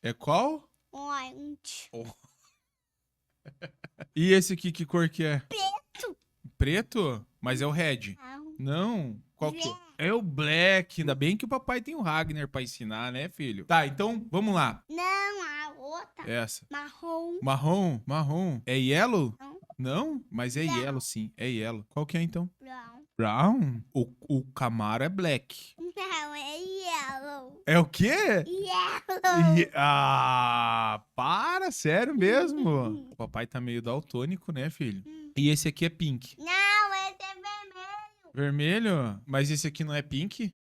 É qual? Orange. E esse aqui, que cor que é? Preto. Preto? Mas é o red. Não. Não. Qual que é? Black. É o black. Ainda bem que o papai tem o Ragnar pra ensinar, né, filho? Tá, então vamos lá. Não, a outra. Essa. Marrom. Marrom? Marrom. É yellow? Não. Não? Mas é Não. yellow, sim. É yellow. Qual que é, então? Brown. Brown? O Camaro é black. Não, é yellow. É o quê? Yellow. Para, sério mesmo? O papai tá meio daltônico, né, filho? E esse aqui é pink. Não, esse é vermelho. Vermelho? Mas esse aqui não é pink?